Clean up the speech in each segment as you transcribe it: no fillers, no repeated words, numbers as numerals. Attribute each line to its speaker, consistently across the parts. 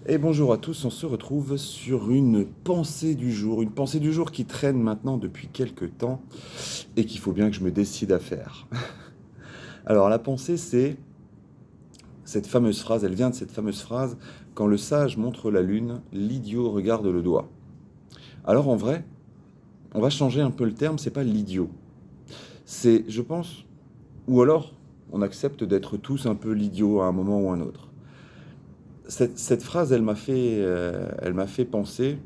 Speaker 1: Et bonjour à tous, on se retrouve sur une pensée du jour qui traîne maintenant depuis quelques temps et qu'il faut bien que je me décide à faire. Alors la pensée, c'est cette fameuse phrase, elle vient de cette fameuse phrase, quand le sage montre la lune, l'idiot regarde le doigt. Alors en vrai, on va changer un peu le terme, c'est pas l'idiot. C'est, je pense, ou alors on accepte d'être tous un peu l'idiot à un moment ou un autre. Cette phrase, elle m'a fait penser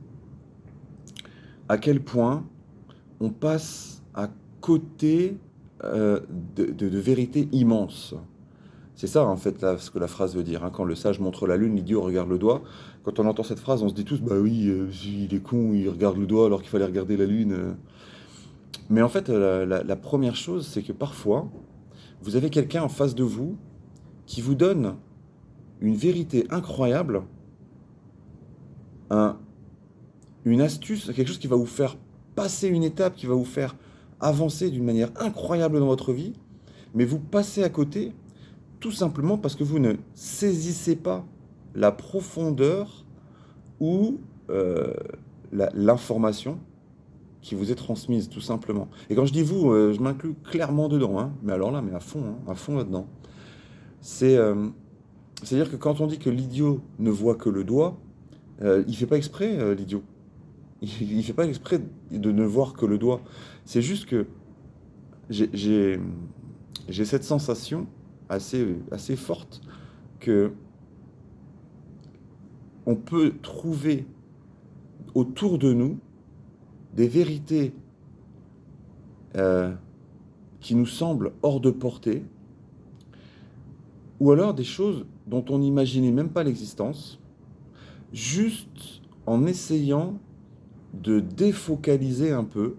Speaker 1: à quel point on passe à côté de vérités immenses. C'est ça, en fait, là, ce que la phrase veut dire, hein. Quand le sage montre la lune, l'idiot regarde le doigt. Quand on entend cette phrase, on se dit tous, bah oui, il est con, il regarde le doigt alors qu'il fallait regarder la lune. Mais en fait, la première chose, c'est que parfois, vous avez quelqu'un en face de vous qui vous donne une vérité incroyable, un, une astuce, quelque chose qui va vous faire passer une étape, qui va vous faire avancer d'une manière incroyable dans votre vie, mais vous passez à côté tout simplement parce que vous ne saisissez pas la profondeur ou euh, l'information qui vous est transmise, tout simplement. Et quand je dis vous, je m'inclus clairement dedans, hein, mais alors là, mais à fond là-dedans. C'est, euh, C'est-à-dire que quand on dit que l'idiot ne voit que le doigt, il fait pas exprès, l'idiot. Il fait pas exprès de ne voir que le doigt. C'est juste que j'ai j'ai- j'ai cette sensation assez forte que on peut trouver autour de nous des vérités euh, qui nous semblent hors de portée, ou alors des choses dont on n'imaginait même pas l'existence, juste en essayant de défocaliser un peu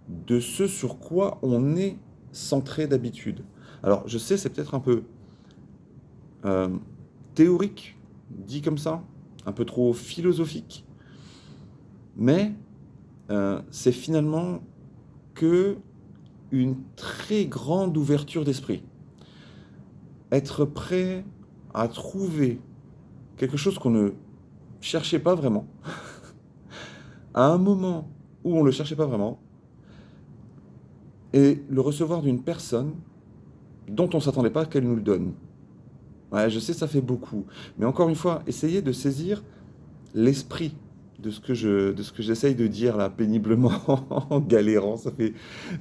Speaker 1: de ce sur quoi on est centré d'habitude. Alors, je sais, c'est peut-être un peu euh, théorique, dit comme ça, un peu trop philosophique, mais c'est finalement que une très grande ouverture d'esprit. Être prêt à trouver quelque chose qu'on ne cherchait pas vraiment, à un moment où on ne le cherchait pas vraiment, et le recevoir d'une personne dont on ne s'attendait pas qu'elle nous le donne. Ouais, je sais, ça fait beaucoup. Mais encore une fois, essayez de saisir l'esprit de ce que j'essaye de dire là, péniblement, en galérant. Ça fait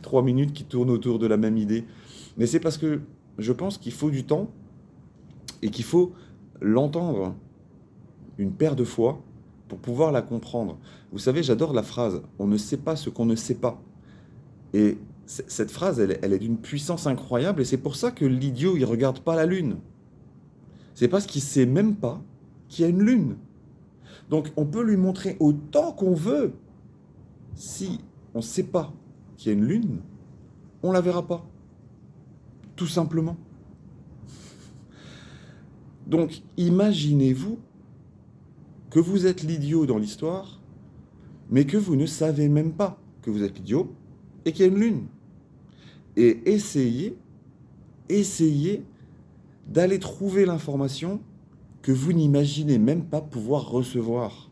Speaker 1: 3 minutes qui tournent autour de la même idée. Mais c'est parce que je pense qu'il faut du temps et qu'il faut l'entendre une paire de fois pour pouvoir la comprendre. Vous savez, j'adore la phrase on ne sait pas ce qu'on ne sait pas. Et cette phrase, elle est d'une puissance incroyable et c'est pour ça que l'idiot, il regarde pas la lune. C'est parce qu'il sait même pas qu'il y a une lune. Donc on peut lui montrer autant qu'on veut. Si on ne sait pas qu'il y a une lune, on la verra pas. Tout simplement. Donc imaginez-vous que vous êtes l'idiot dans l'histoire, mais que vous ne savez même pas que vous êtes l'idiot et qu'il y a une lune. Et essayez d'aller trouver l'information que vous n'imaginez même pas pouvoir recevoir.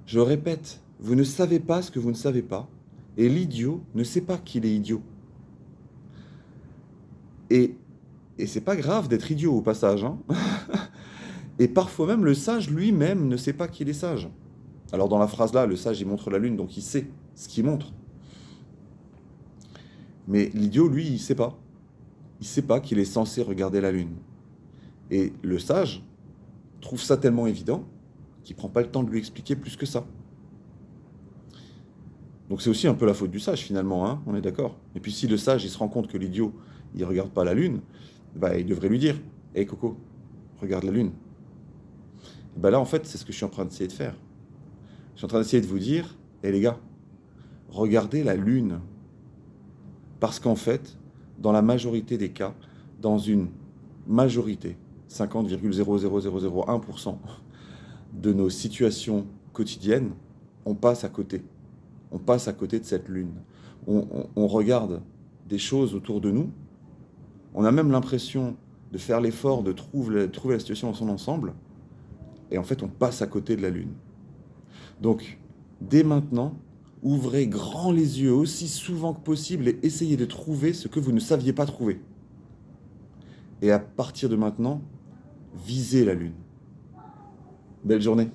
Speaker 1: Je répète, vous ne savez pas ce que vous ne savez pas, et l'idiot ne sait pas qu'il est idiot. Et, et c'est pas grave d'être idiot au passage, hein. Et parfois même le sage lui-même ne sait pas qu'il est sage. Alors dans la phrase là, le sage il montre la lune, donc il sait ce qu'il montre. Mais l'idiot, lui, il sait pas. Il sait pas qu'il est censé regarder la lune. Et le sage trouve ça tellement évident qu'il prend pas le temps de lui expliquer plus que ça. Donc c'est aussi un peu la faute du sage finalement, hein, on est d'accord. Et puis si le sage il se rend compte que l'idiot il regarde pas la lune, bah il devrait lui dire, hé Coco, regarde la lune. Et bah là en fait c'est ce que je suis en train d'essayer de faire. Je suis en train d'essayer de vous dire, hé les gars, regardez la lune. Parce qu'en fait, dans la majorité des cas, dans une majorité, 50,00001% de nos situations quotidiennes, on passe à côté. On passe à côté de cette lune. On regarde des choses autour de nous. On a même l'impression de faire l'effort de trouver la situation dans son ensemble. Et en fait, on passe à côté de la Lune. Donc, dès maintenant, ouvrez grand les yeux aussi souvent que possible et essayez de trouver ce que vous ne saviez pas trouver. Et à partir de maintenant, visez la Lune. Belle journée.